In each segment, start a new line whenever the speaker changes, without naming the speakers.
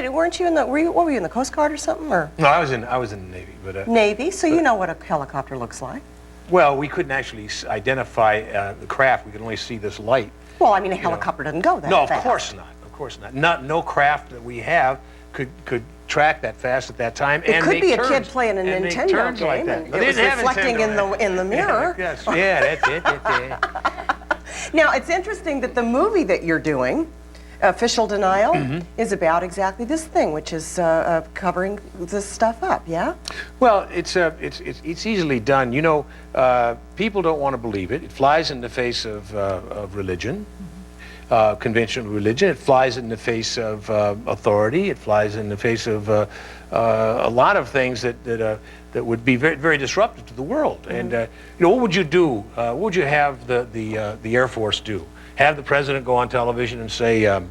Weren't you in the, what were you in the Coast Guard or something? Or?
No, I was in the Navy. But,
Navy, so you know what a helicopter looks like.
Well, we couldn't actually identify the craft. We could only see this light.
Well, I mean, a helicopter doesn't go that
fast.
fast.
Of course not. Of course not. No craft that we have could track that fast at that time.
It
and
could be a
turns,
kid playing a Nintendo game,
like that.
and it was reflecting in the mirror.
Yeah, that's it.
Now, it's interesting that the movie that you're doing, Official Denial, is about exactly this thing, which is covering this stuff up, yeah?
Well, it's easily done. You know, people don't want to believe it. It flies in the face of religion, conventional religion. It flies in the face of authority. It flies in the face of a lot of things that would be very, very disruptive to the world. And you know, what would you do? What would you have the Air Force do? Have the president go on television and say,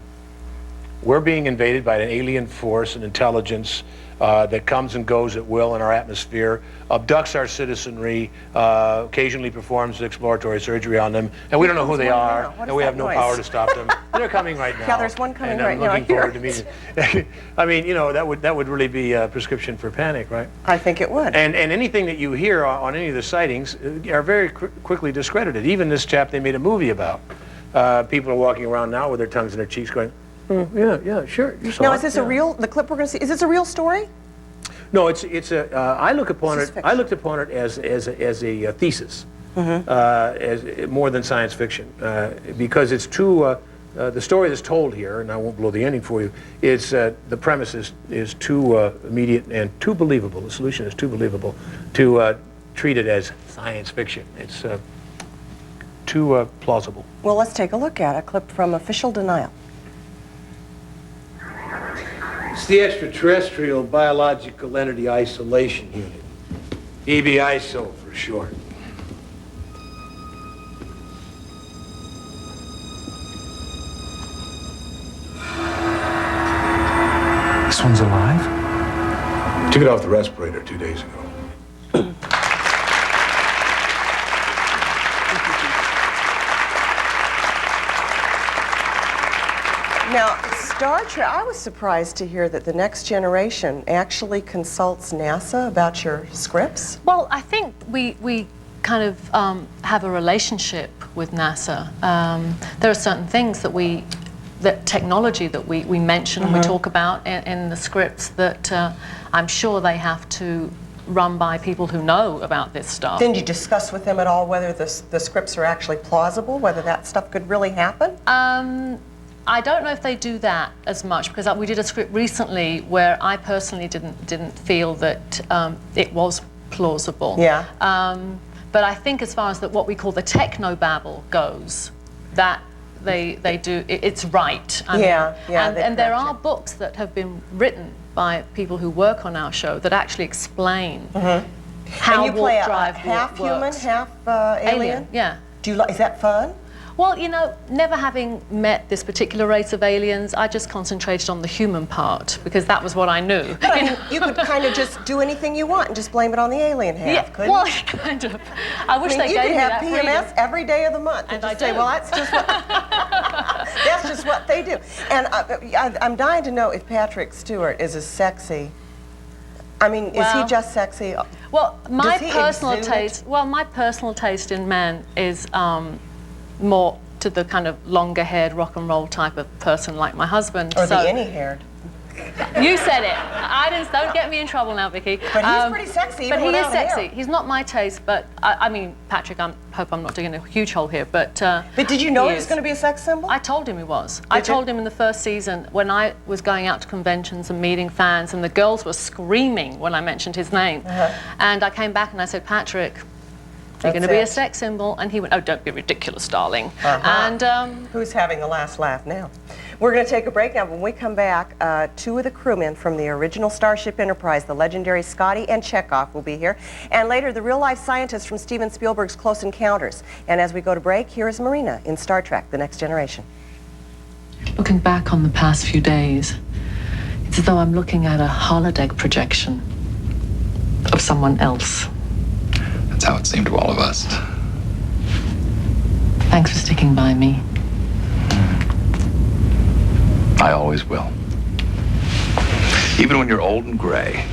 we're being invaded by an alien force, an intelligence that comes and goes at will in our atmosphere, abducts our citizenry, occasionally performs exploratory surgery on them, and we don't know who they are, and we have no power to stop them. They're coming right now.
Yeah, there's one coming right now.
I'm looking forward to meeting them. I mean, you know, that would really be a prescription for panic, right?
I think it would.
And anything that you hear on any of the sightings are very quickly discredited. Even this chap they made a movie about. People are walking around now with their tongues in their cheeks going, yeah, sure. You saw
now,
it,
is this a real, the clip we're going to see, is this a real story?
No, it's a, I looked upon it as a thesis, as more than science fiction, because it's too, the story that's told here, and I won't blow the ending for you, is the premise is too immediate and too believable. The solution is too believable to treat it as science fiction. It's too plausible.
Well, let's take a look at a clip from Official Denial.
It's the Extraterrestrial Biological Entity Isolation Unit, EBISO for short.
This one's alive?
Took it off the respirator 2 days ago.
Now, Star Trek, I was surprised to hear that the Next Generation actually consults NASA about your scripts.
Well, I think we kind of have a relationship with NASA. There are certain things that technology that we mention and we talk about in the scripts that I'm sure they have to run by people who know about this stuff.
Didn't you discuss with them at all whether the scripts are actually plausible, whether that stuff could really happen?
I don't know if they do that as much, because we did a script recently where I personally didn't feel that it was plausible.
Yeah.
But I think as far as what we call the technobabble goes, that they do, it's right. I mean, and there are books that have been written by people who work on our show that actually explain how
and you play
warp drive
half
works.
human, half alien?
Yeah.
Do you is that fun?
Well, you know, never having met this particular race of aliens, I just concentrated on the human part, because that was what I knew.
But I mean, you could kind of just do anything you want and just blame it on the alien half, couldn't
well,
you?
kind of. I wish they
you
gave
could
me
have
that
PMS
freedom.
every day of the month and just say, well, that's just what that's just what they do. And I'm dying to know if Patrick Stewart is as sexy. I mean, is he just sexy?
Well, my personal
exude
taste. Well, my personal taste in men is more to the kind of longer-haired rock and roll type of person like my husband.
Or the any-haired.
You said it. I didn't. Don't get me in trouble now, Vicki.
But he's pretty sexy.
But he is sexy.
Hair.
He's not my taste. But I mean, Patrick, I hope I'm not digging a huge hole here. But
did you know he was going to be a sex symbol?
I told him he was. I told him in the first season when I was going out to conventions and meeting fans, and the girls were screaming when I mentioned his name. And I came back and I said, Patrick, you're going to be a sex symbol. And he went, oh, don't be ridiculous, darling. And
who's having the last laugh now? We're going to take a break now. When we come back, two of the crewmen from the original Starship Enterprise, the legendary Scotty and Chekhov, will be here. And later, the real-life scientists from Steven Spielberg's Close Encounters. And as we go to break, here is Marina in Star Trek: The Next Generation.
Looking back on the past few days, it's as though I'm looking at a holodeck projection of someone else.
That's how it seemed to all of us.
Thanks for sticking by me.
I always will. Even when you're old and gray.